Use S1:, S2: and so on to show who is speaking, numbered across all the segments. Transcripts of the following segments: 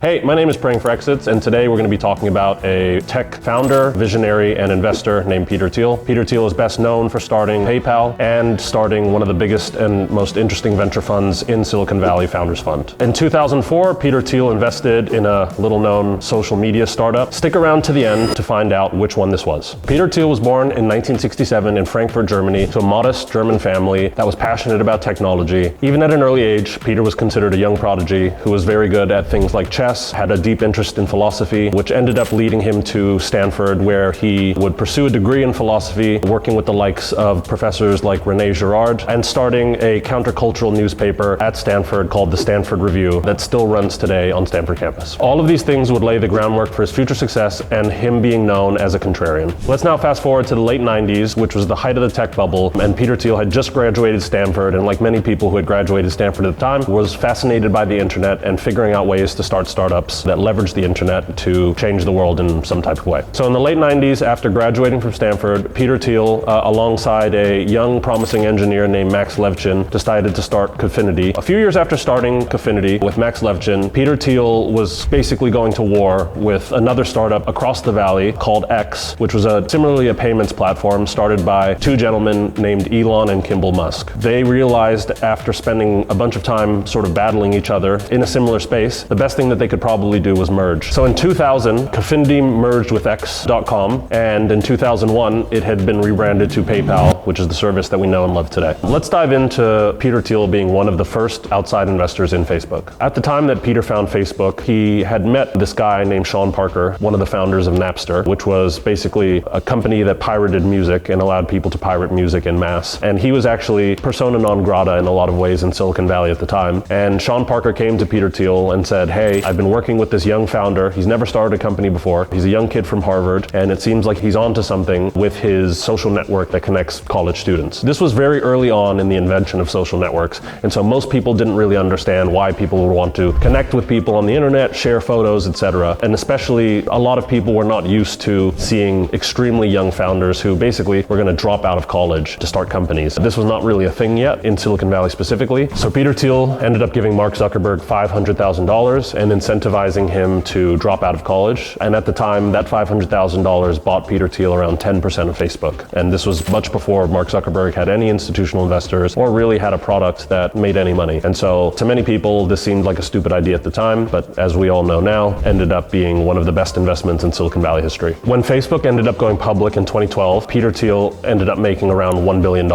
S1: Hey, my name is Praying for Exits, and today we're going to be talking about a tech founder, visionary, and investor named Peter Thiel. Peter Thiel is best known for starting PayPal and starting one of the biggest and most interesting venture funds in Silicon Valley, Founders Fund. In 2004, Peter Thiel invested in a little-known social media startup. Stick around to the end to find out which one this was. Peter Thiel was born in 1967 in Frankfurt, Germany, to a modest German family that was passionate about technology. Even at an early age, Peter was considered a young prodigy who was very good at things like chess, had a deep interest in philosophy, which ended up leading him to Stanford, where he would pursue a degree in philosophy, working with the likes of professors like René Girard, and starting a countercultural newspaper at Stanford called the Stanford Review that still runs today on Stanford campus. All of these things would lay the groundwork for his future success and him being known as a contrarian. Let's now fast forward to the late 90s, which was the height of the tech bubble, and Peter Thiel had just graduated Stanford, and like many people who had graduated Stanford at the time, was fascinated by the internet and figuring out ways to start startups that leverage the internet to change the world in some type of way. So in the late 90s, after graduating from Stanford, Peter Thiel, alongside a young promising engineer named Max Levchin, decided to start Cofinity. A few years after starting Cofinity with Max Levchin, Peter Thiel was basically going to war with another startup across the valley called X, which was similarly a payments platform started by two gentlemen named Elon and Kimball Musk. They realized after spending a bunch of time sort of battling each other in a similar space, the best thing that they could probably do was merge. So in 2000, Cofinity merged with X.com, and in 2001, it had been rebranded to PayPal, which is the service that we know and love today. Let's dive into Peter Thiel being one of the first outside investors in Facebook. At the time that Peter found Facebook, he had met this guy named Sean Parker, one of the founders of Napster, which was basically a company that pirated music and allowed people to pirate music en masse. And he was actually persona non grata in a lot of ways in Silicon Valley at the time. And Sean Parker came to Peter Thiel and said, hey, I've been working with this young founder. He's never started a company before. He's a young kid from Harvard, and it seems like he's onto something with his social network that connects college students. This was very early on in the invention of social networks, and so most people didn't really understand why people would want to connect with people on the internet, share photos, etc. And especially, a lot of people were not used to seeing extremely young founders who basically were going to drop out of college to start companies. This was not really a thing yet in Silicon Valley specifically. So Peter Thiel ended up giving Mark Zuckerberg $500,000 and incentivizing him to drop out of college. And at the time, that $500,000 bought Peter Thiel around 10% of Facebook. And this was much before Mark Zuckerberg had any institutional investors or really had a product that made any money. And so to many people, this seemed like a stupid idea at the time, but as we all know now, ended up being one of the best investments in Silicon Valley history. When Facebook ended up going public in 2012, Peter Thiel ended up making around $1 billion.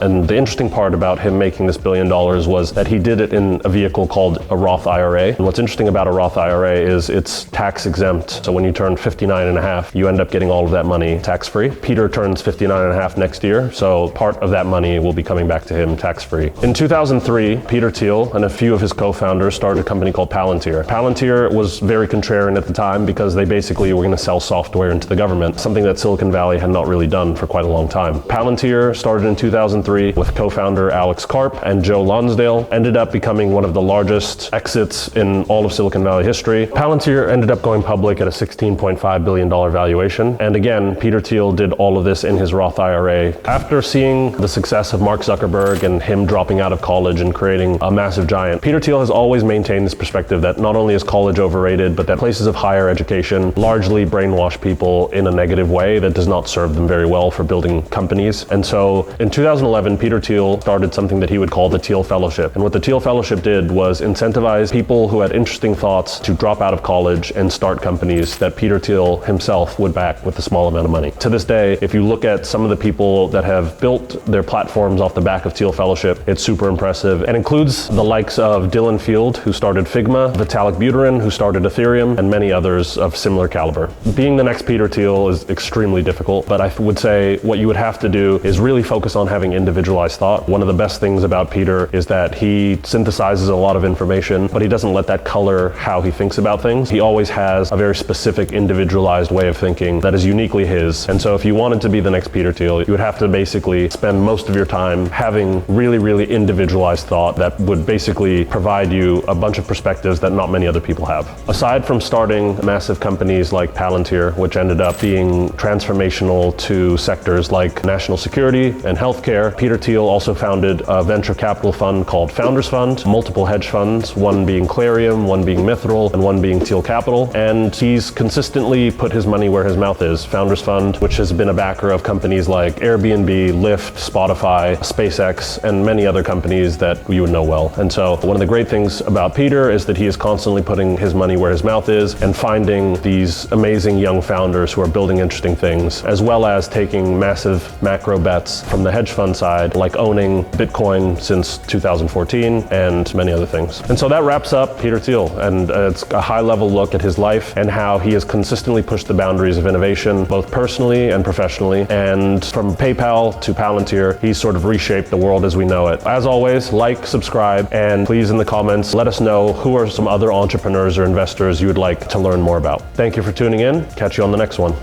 S1: And the interesting part about him making this $1 billion was that he did it in a vehicle called a Roth IRA. And what's interesting about a Roth IRA is it's tax exempt. So when you turn 59 and a half, you end up getting all of that money tax free. Peter turns 59 and a half next year, so part of that money will be coming back to him tax free. In 2003, Peter Thiel and a few of his co-founders started a company called Palantir. Palantir was very contrarian at the time because they basically were going to sell software into the government, something that Silicon Valley had not really done for quite a long time. Palantir started in 2003 with co-founder Alex Karp and Joe Lonsdale, ended up becoming one of the largest exits in all of Silicon Valley history. Palantir ended up going public at a $16.5 billion valuation. And again, Peter Thiel did all of this in his Roth IRA. After seeing the success of Mark Zuckerberg and him dropping out of college and creating a massive giant, Peter Thiel has always maintained this perspective that not only is college overrated, but that places of higher education largely brainwash people in a negative way that does not serve them very well for building companies. And so in 2011, Peter Thiel started something that he would call the Thiel Fellowship. And what the Thiel Fellowship did was incentivize people who had interesting thoughts to drop out of college and start companies that Peter Thiel himself would back with a small amount of money. To this day, if you look at some of the people that have built their platforms off the back of Thiel Fellowship, it's super impressive and includes the likes of Dylan Field, who started Figma, Vitalik Buterin, who started Ethereum, and many others of similar caliber. Being the next Peter Thiel is extremely difficult, but I would say what you would have to do is really focus on having individualized thought. One of the best things about Peter is that he synthesizes a lot of information, but he doesn't let that color how he thinks about things. He always has a very specific individualized way of thinking that is uniquely his. And so if you wanted to be the next Peter Thiel, you would have to basically spend most of your time having really, really individualized thought that would basically provide you a bunch of perspectives that not many other people have. Aside from starting massive companies like Palantir, which ended up being transformational to sectors like national security and healthcare, Peter Thiel also founded a venture capital fund called Founders Fund, multiple hedge funds, one being Clarium, one being Mithril and one being Thiel Capital. And he's consistently put his money where his mouth is. Founders Fund, which has been a backer of companies like Airbnb, Lyft, Spotify, SpaceX, and many other companies that you would know well. And so one of the great things about Peter is that he is constantly putting his money where his mouth is and finding these amazing young founders who are building interesting things, as well as taking massive macro bets from the hedge fund side, like owning Bitcoin since 2014 and many other things. And so that wraps up Peter Thiel, and it's a high-level look at his life and how he has consistently pushed the boundaries of innovation, both personally and professionally. And from PayPal to Palantir, he's sort of reshaped the world as we know it. As always, like, subscribe, and please in the comments, let us know who are some other entrepreneurs or investors you would like to learn more about. Thank you for tuning in. Catch you on the next one.